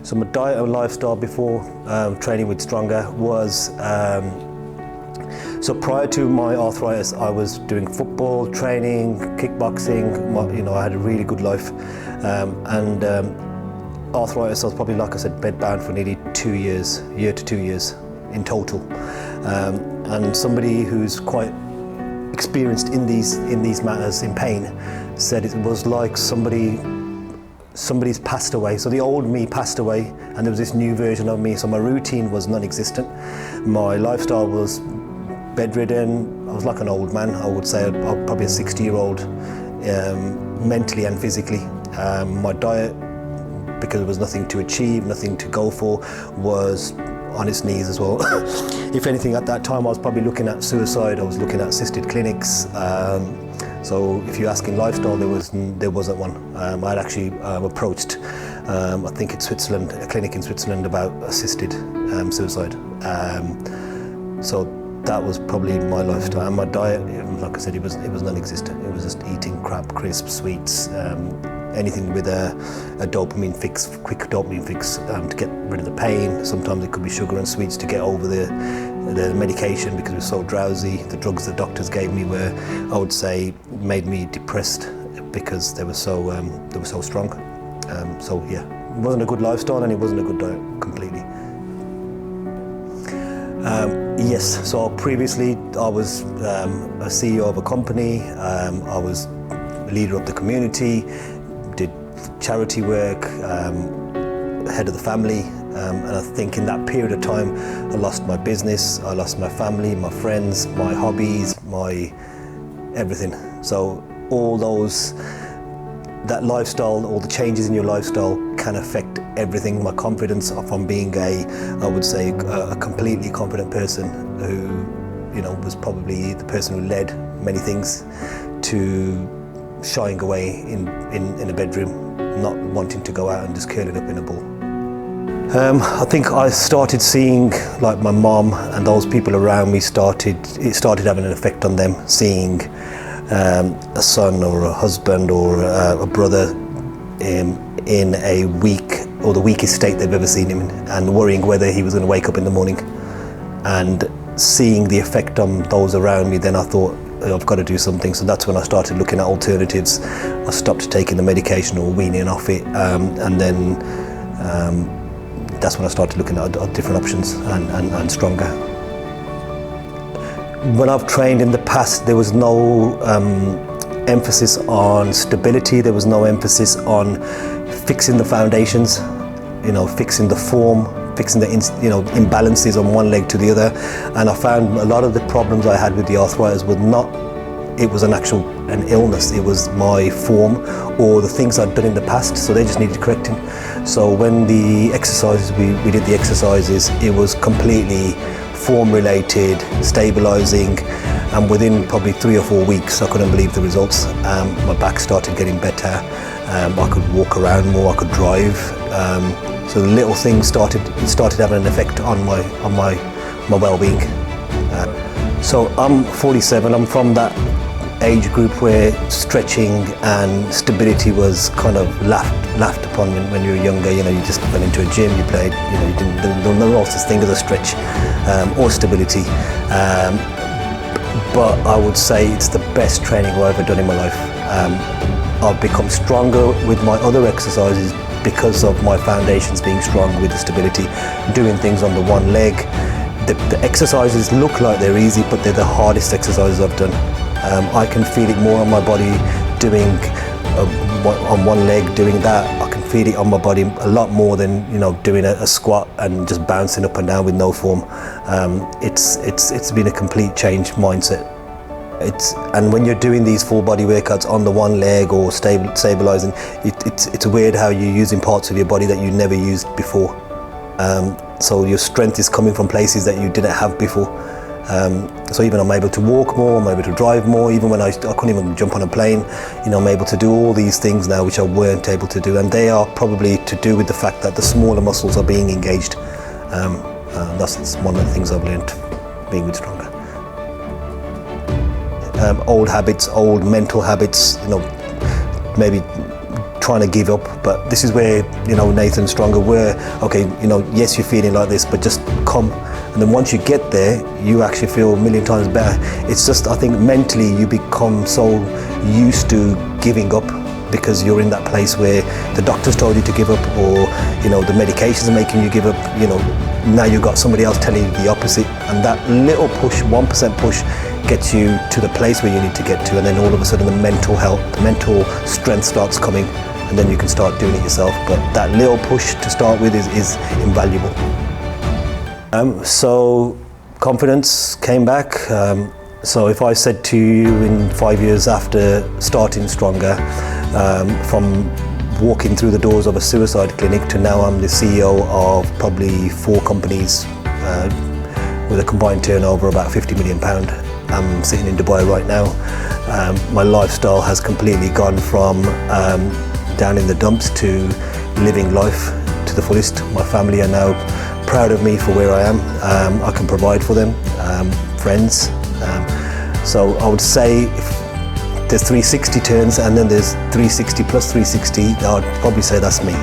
So my diet and lifestyle before training with Stronger was, so prior to my arthritis, I was doing football, training, kickboxing. I had a really good life. And arthritis, I was probably, like I said, bedbound for nearly 2 years, year to 2 years in total. And somebody who's quite experienced in these matters, in pain, said it was like somebody's passed away. So the old me passed away and there was this new version of me. So my routine was non-existent. My lifestyle was bedridden. I was like an old man, I would say. I'm probably a 60-year-old, mentally and physically. My diet, because there was nothing to achieve, nothing to go for, was on its knees as well. If anything, at that time I was probably looking at suicide. I was looking at assisted clinics. So if you're asking lifestyle, there wasn't one. I'd actually approached, I think it's Switzerland, a clinic in Switzerland, about assisted suicide. So that was probably my lifestyle. And my diet, like I said, it was non-existent. It was just eating crap, crisps, sweets, anything with a dopamine fix, quick dopamine fix, to get rid of the pain. Sometimes it could be sugar and sweets to get over the medication because it was so drowsy. The drugs the doctors gave me were, I would say, made me depressed because they were so strong. So yeah, it wasn't a good lifestyle and it wasn't a good diet completely. Yes, so previously I was a CEO of a company. I was leader of the community, did charity work, head of the family, and I think in that period of time I lost my business, I lost my family, my friends, my hobbies, my everything. So all that lifestyle, all the changes in your lifestyle can affect everything. My confidence from being I would say a completely confident person who, was probably the person who led many things, to shying away in a bedroom, not wanting to go out and just curling up in a ball. I think I started seeing, like my mom and those people around me, it started having an effect on them, seeing a son or a husband or a brother in a weak, or the weakest state they've ever seen him in, and worrying whether he was going to wake up in the morning. And seeing the effect on those around me, then I thought, I've got to do something. So that's when I started looking at alternatives. I stopped taking the medication or weaning off it, and then that's when I started looking at different options and Stronger. When I've trained in the past, there was no emphasis on stability. There was no emphasis on fixing the foundations, fixing the form, fixing the imbalances on one leg to the other. And I found a lot of the problems I had with the arthritis was an illness. It was my form or the things I'd done in the past, so they just needed correcting. So when the exercises, we did the exercises, it was completely form related, stabilizing, and within probably 3 or 4 weeks I couldn't believe the results. My back started getting better, I could walk around more, I could drive. So the little things started having an effect on my well-being. So I'm 47, I'm from that age group where stretching and stability was kind of laughed upon when you were younger. You just went into a gym, you played, there was no such thing as a stretch or stability. But I would say it's the best training I've ever done in my life. I've become stronger with my other exercises because of my foundations being strong with the stability, doing things on the one leg. The exercises look like they're easy, but they're the hardest exercises I've done. I can feel it more on my body doing on one leg, doing that. I can feel it on my body a lot more than doing a squat and just bouncing up and down with no form. It's been a complete change mindset. And when you're doing these full body workouts on the one leg or stabilizing, it's weird how you're using parts of your body that you never used before. So your strength is coming from places that you didn't have before. So even I'm able to walk more, I'm able to drive more. Even when I couldn't even jump on a plane, I'm able to do all these things now which I weren't able to do, and they are probably to do with the fact that the smaller muscles are being engaged. That's one of the things I've learned being with Stronger. Old habits, old mental habits, maybe trying to give up. But this is where, you know, Nathan's stronger, where, okay, you know, yes, you're feeling like this, but just come. And then once you get there, you actually feel a million times better. It's just, I think mentally you become so used to giving up, because you're in that place where the doctors told you to give up, or, you know, the medications are making you give up. You know, now you've got somebody else telling you the opposite, and that little push, 1% push, gets you to the place where you need to get to, and then all of a sudden the mental health, the mental strength starts coming, and then you can start doing it yourself. But that little push to start with is invaluable. So confidence came back. So if I said to you in 5 years after starting Stronger, from walking through the doors of a suicide clinic to now I'm the CEO of probably 4 companies with a combined turnover of about £50 million. I'm sitting in Dubai right now. My lifestyle has completely gone from down in the dumps to living life to the fullest. My family are now proud of me for where I am. I can provide for them, friends. So I would say if there's 360 turns and then there's 360 plus 360, I'd probably say that's me.